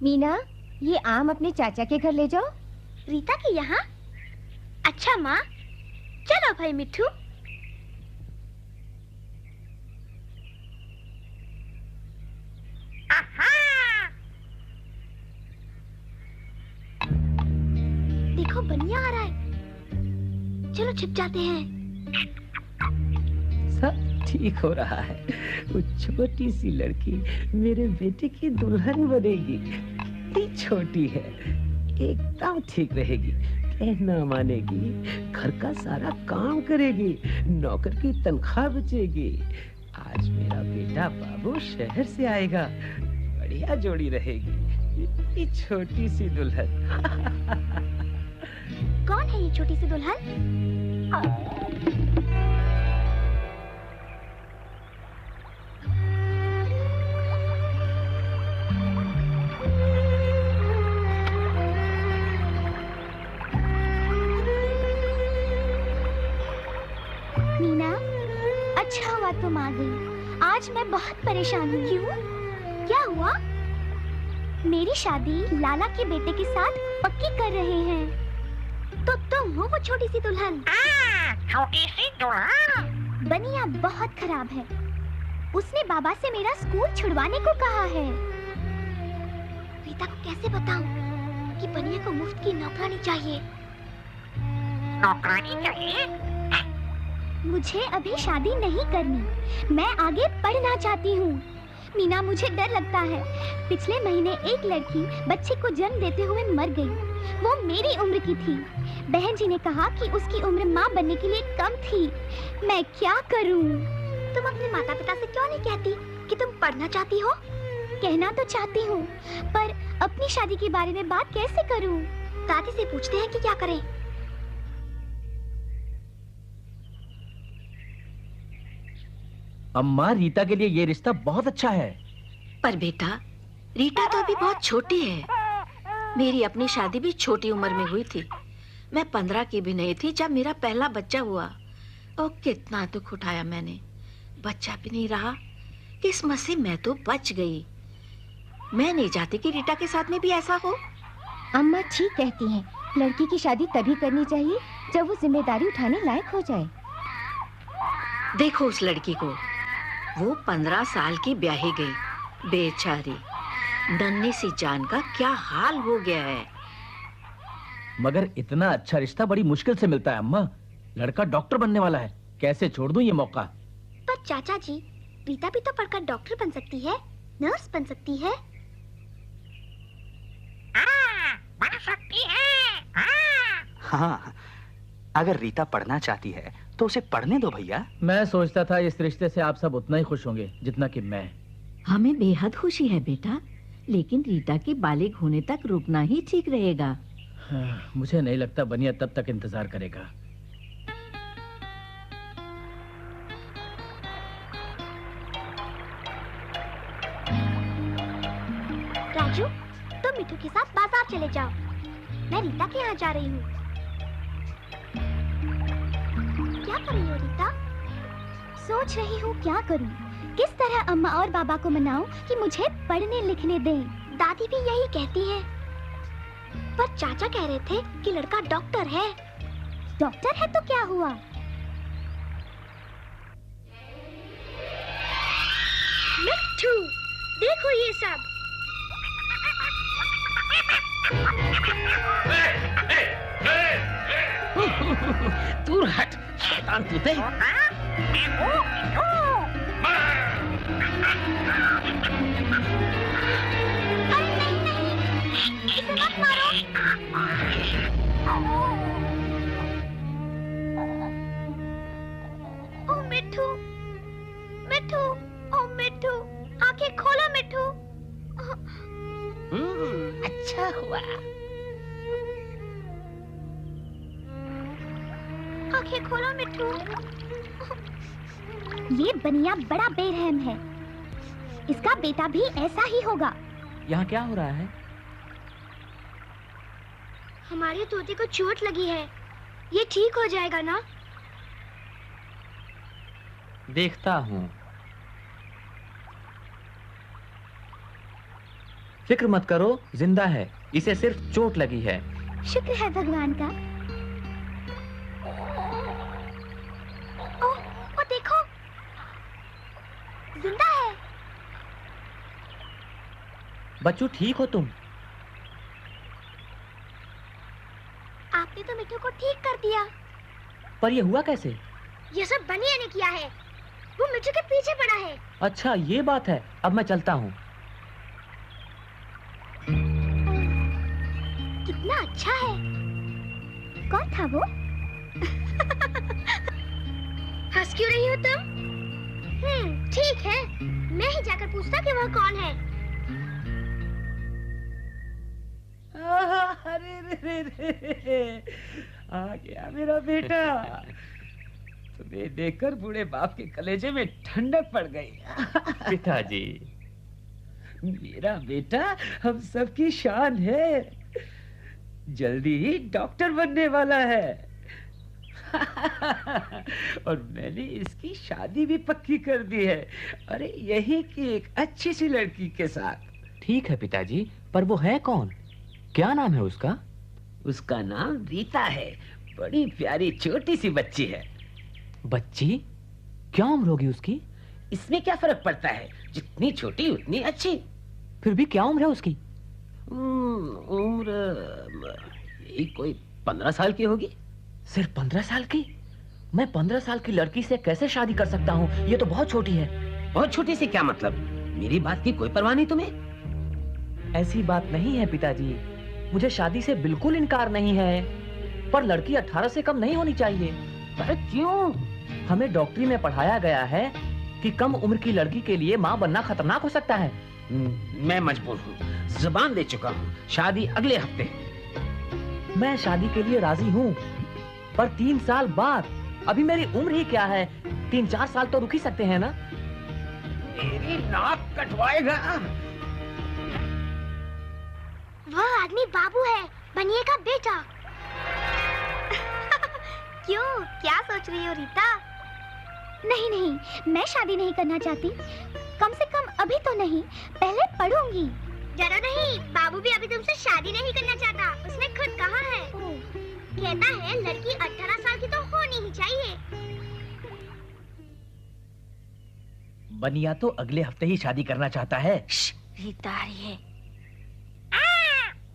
मीना, ये आम अपने चाचा के घर ले जाओ। रीता के यहाँ? अच्छा माँ, चलो भाई मिट्ठू। देखो बनिया आ रहा है, चलो छिप जाते हैं। सब ठीक हो रहा है। वो छोटी सी लड़की मेरे बेटे की दुल्हन बनेगी। कितनी छोटी है, एकदम ठीक रहेगी, कहना मानेगी, घर का सारा काम करेगी, नौकर की तनख्वाह बचेगी। आज मेरा बेटा बाबू शहर से आएगा, बढ़िया जोड़ी रहेगी। इतनी छोटी सी दुल्हन। कौन है ये छोटी सी दुल्हन? मीना, अच्छा हुआ तुम आ गई। आज मैं बहुत परेशान हूँ। क्यों? क्या हुआ? मेरी शादी लाला के बेटे के साथ पक्की कर रहे हैं। तो तुम हो वो छोटी सी दुल्हन? छोटी सी दुल्हन? बनिया बहुत खराब है। उसने बाबा से मेरा स्कूल छुड़वाने को कहा है। रीता को कैसे बताऊं कि बनिया को मुफ्त की नौकरानी चाहिए? नौकरानी चाहिए? मुझे अभी शादी नहीं करनी, मैं आगे पढ़ना चाहती हूँ। मीना, मुझे डर लगता है। पिछले महीने एक लड़की बच्चे को जन्म देते हुए मर गई। वो मेरी उम्र की थी। बहन जी ने कहा कि उसकी उम्र माँ बनने के लिए कम थी। मैं क्या करूँ? तुम अपने माता पिता से क्यों नहीं कहती कि तुम पढ़ना चाहती हो? कहना तो चाहती हूँ, पर अपनी शादी के बारे में बात कैसे करूँ? दादी से पूछते हैं कि क्या करें। अम्मा, रीता के लिए ये रिश्ता बहुत अच्छा है। पर बेटा, रीता तो अभी बहुत छोटी है। मेरी अपनी शादी भी छोटी उम्र में हुई थी। मैं 15 की भी नहीं थी जब मेरा पहला बच्चा हुआ। और कितना दुख उठाया मैंने। बच्चा भी नहीं रहा, किस्मत से मैं तो बच गई। मैं नहीं चाहती कि रीता के साथ में भी ऐसा हो। अम्मा ठीक कहती हैं, लड़की की शादी तभी करनी चाहिए जब वो जिम्मेदारी उठाने लायक हो जाए। देखो उस लड़की को, वो 15 साल की ब्याही गई, बेचारी। नन्ही सी जान का क्या हाल हो गया है। मगर इतना अच्छा रिश्ता बड़ी मुश्किल से मिलता है अम्मा। लड़का डॉक्टर बनने वाला है, कैसे छोड़ दूं ये मौका? पर चाचा जी, रीता भी तो पढ़कर डॉक्टर बन सकती है, नर्स बन सकती है। बन सकती है। हाँ, अगर रीता पढ़ना चाहती है तो उसे पढ़ने दो भैया। मैं सोचता था इस रिश्ते से आप सब उतना ही खुश होंगे जितना कि मैं। हमें बेहद खुशी है बेटा, लेकिन रीता की बालिग होने तक रुकना ही ठीक रहेगा। हाँ, मुझे नहीं लगता बनिया तब तक इंतजार करेगा। राजू, तुम मिठू के साथ बाजार चले जाओ। मैं रीता के यहाँ जा रही हूँ। क्या कर रही हो रीता? सोच रही हूँ क्या करूँ, किस तरह अम्मा और बाबा को मनाऊं कि मुझे पढ़ने लिखने दें। दादी भी यही कहती है, पर चाचा कह रहे थे कि लड़का डॉक्टर है। डॉक्टर है तो क्या हुआ? मिठू, देखो ये सब। दूर हट, शैतान तूते। अरे नहीं नहीं, इसे मत मारो। ओ मिठू, मिठू, ओ मिठू, आंखें खोलो मिठू। अच्छा हुआ। आंखें खोलो मिठू। ये बनिया बड़ा बेरहम है। इसका बेटा भी ऐसा ही होगा। यहाँ क्या हो रहा है? हमारे तोते को चोट लगी है, ये ठीक हो जाएगा ना? देखता हूँ। फिक्र मत करो, जिंदा है, इसे सिर्फ चोट लगी है। शुक्र है भगवान का। ओ देखो, जिंदा है। बच्चू ठीक हो तुम? आपने तो मिट्टू को ठीक कर दिया। पर ये हुआ कैसे? ये सब बनिया ने किया है। वो मिट्टू के पीछे पड़ा है। अच्छा ये बात है, अब मैं चलता हूँ। कितना अच्छा है। कौन था वो? हंस क्यों रही हो तुम? ठीक है, मैं ही जाकर पूछता कि वह कौन है। अरे रे रे रे, आ गया मेरा बेटा। तुम्हें देखकर बूढ़े बाप के कलेजे में ठंडक पड़ गई। पिताजी, मेरा बेटा हम सबकी शान है, जल्दी ही डॉक्टर बनने वाला है। और मैंने इसकी शादी भी पक्की कर दी है। अरे यही कि एक अच्छी सी लड़की के साथ। ठीक है पिताजी, पर वो है कौन? क्या नाम है उसका? उसका नाम रीता है। बड़ी प्यारी छोटी सी बच्ची है। बच्ची? क्या उम्र होगी उसकी? इसमें क्या फर्क पड़ता है, जितनी छोटी उतनी अच्छी। फिर भी क्या उम्र है उसकी? उम्र यही कोई 15 साल की होगी। सिर्फ 15 साल की? मैं 15 साल की लड़की से कैसे शादी कर सकता हूँ? ये तो बहुत छोटी है। बहुत छोटी से क्या मतलब? मेरी बात की कोई परवाह नहीं तुम्हें? ऐसी बात नहीं है पिताजी, मुझे शादी से बिल्कुल इनकार नहीं है, पर लड़की 18 से कम नहीं होनी चाहिए। पर क्यों? हमें डॉक्टरी में पढ़ाया गया है कि कम उम्र की लड़की के लिए माँ बनना खतरनाक हो सकता है। मैं मजबूर हूँ, जुबान दे चुका हूँ, शादी अगले हफ्ते। मैं शादी के लिए राजी हूँ, पर 3 साल बाद। अभी मेरी उम्र ही क्या है, 3-4 साल तो रुक ही सकते हैं ना? मेरी नाक कटवाएगा। वह आदमी बाबू है, बनिए का बेटा। क्यों, क्या सोच रही हो रीता? नहीं, मैं शादी नहीं करना चाहती। कम से कम अभी तो नहीं, पहले पढ़ूंगी। डरो नहीं, बाबू भी अभी तुमसे शादी नहीं करना चाहता। उसने खुद कहा है। कहता है लड़की 18 साल की तो होनी ही चाहिए। बनिया तो अगले हफ्ते ही शादी करना चाहता है। रीता आ रही है।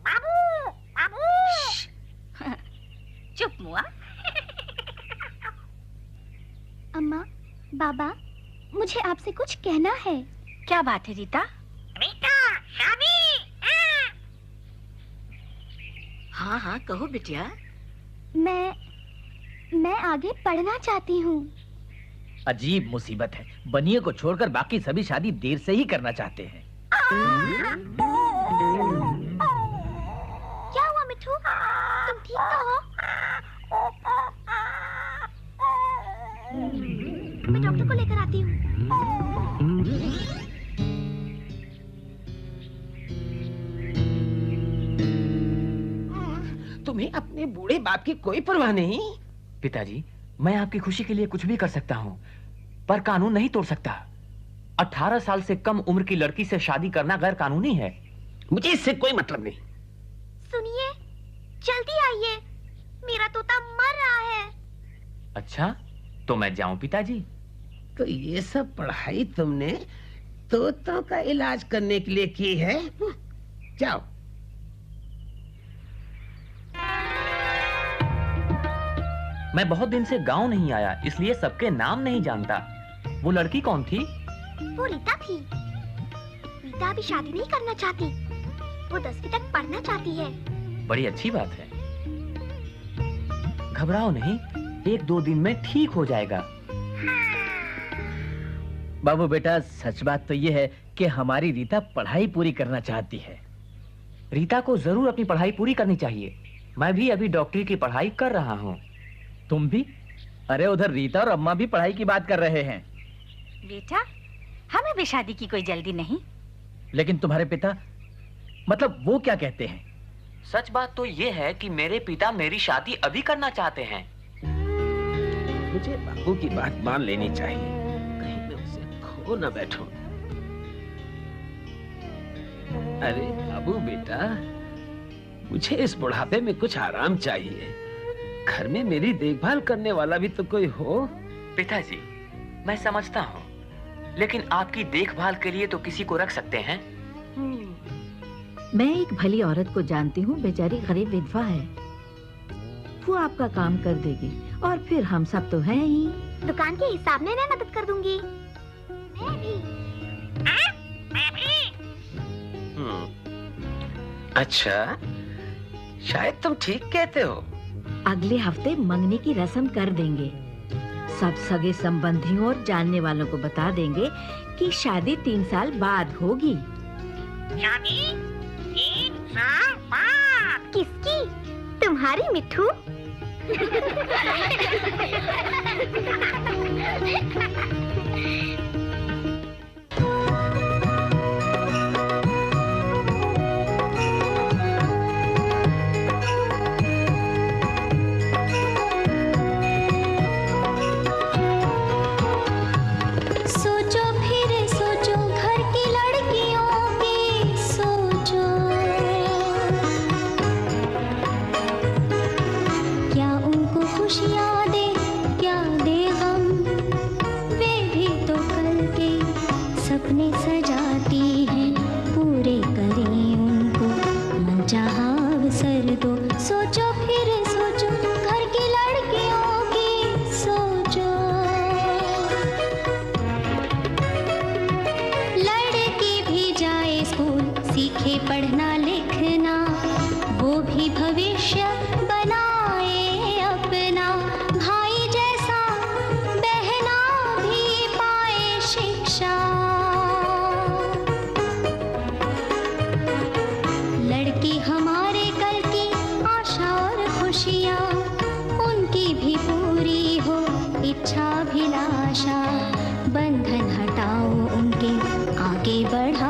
बाबू, बाबू। चुप मुआ। अम्मा, बाबा, मुझे आपसे कुछ कहना है। क्या बात है रीता? रीता, शादी। हाँ हाँ कहो बिटिया। मैं आगे पढ़ना चाहती हूँ। अजीब मुसीबत है, बनिए को छोड़कर बाकी सभी शादी देर से ही करना चाहते हैं। क्या हुआ मिठू? तुम ठीक तो हो? मैं डॉक्टर को लेकर आती हूँ। तुम्हें अपने बूढ़े बाप की कोई परवाह नहीं? पिताजी, मैं आपकी खुशी के लिए कुछ भी कर सकता हूँ, पर कानून नहीं तोड़ सकता। 18 साल से कम उम्र की लड़की से शादी करना गैर कानूनी है। मुझे इससे कोई मतलब नहीं। सुनिए, जल्दी आइए, मेरा तोता मर रहा है। अच्छा, तो मैं जाऊं पिताजी? तो ये सब पढ़ाई तुमने तोतों का इलाज करने के लिए की है? जाओ। मैं बहुत दिन से गांव नहीं आया, इसलिए सबके नाम नहीं जानता। वो लड़की कौन थी? वो रीता थी। रीता अभी शादी नहीं करना चाहती, वो 10वीं तक पढ़ना चाहती है। बड़ी अच्छी बात है। घबराओ नहीं, 1-2 दिन में ठीक हो जाएगा। बाबू बेटा, सच बात तो ये है कि हमारी रीता पढ़ाई पूरी करना चाहती है। रीता को जरूर अपनी पढ़ाई पूरी करनी चाहिए। मैं भी अभी डॉक्टरी की पढ़ाई कर रहा हूँ। तुम भी? अरे उधर रीता और अम्मा भी पढ़ाई की बात कर रहे हैं। बेटा, हमें भी शादी की कोई जल्दी नहीं। लेकिन तुम्हारे पिता, मतलब वो क्या कहते हैं? सच बात तो ये है कि मेरे पिता मेरी शादी अभी करना चाहते हैं। मुझे बाबू की बात मान लेनी चाहिए, कहीं मैं उसे खो न बैठूं। अरे बाबू बेटा, मुझे इस बुढ़ापे में कुछ आराम चाहिए। घर में मेरी देखभाल करने वाला भी तो कोई हो। पिताजी, मैं समझता हूँ, लेकिन आपकी देखभाल के लिए तो किसी को रख सकते हैं। मैं एक भली औरत को जानती हूँ, बेचारी गरीब विधवा है। वो आपका काम कर देगी और फिर हम सब तो हैं ही। दुकान के हिसाब में मैं मदद कर दूंगी। मैं भी। अच्छा, शायद तुम ठीक कहते हो। अगले हफ्ते मंगनी की रस्म कर देंगे। सब सगे संबंधियों और जानने वालों को बता देंगे कि शादी 3 साल बाद होगी। शादी 3 साल बाद। किसकी? तुम्हारी मिट्ठू। सोचो फिर सोचो घर की लड़कियों की सोचो, क्या उनको खुशियाँ दे क्या दे गम, वे भी तो कल के सपने सजाती हैं, पूरे करें उनको मनचाहा अवसर दो। सोचो फिर सोचो घर की लड़कियों की सोचो, लड़की भी जाए स्कूल, सीखे पढ़ना लिखना, वो भी भविष्य बनाए अपना, भाई जैसा बहना भी पाए शिक्षा। लड़की हमारे कल की आशा और खुशियाँ, उनकी भी पूरी हो इच्छा अभिलाषा, बंधन हटाओ उनके आगे बढ़ा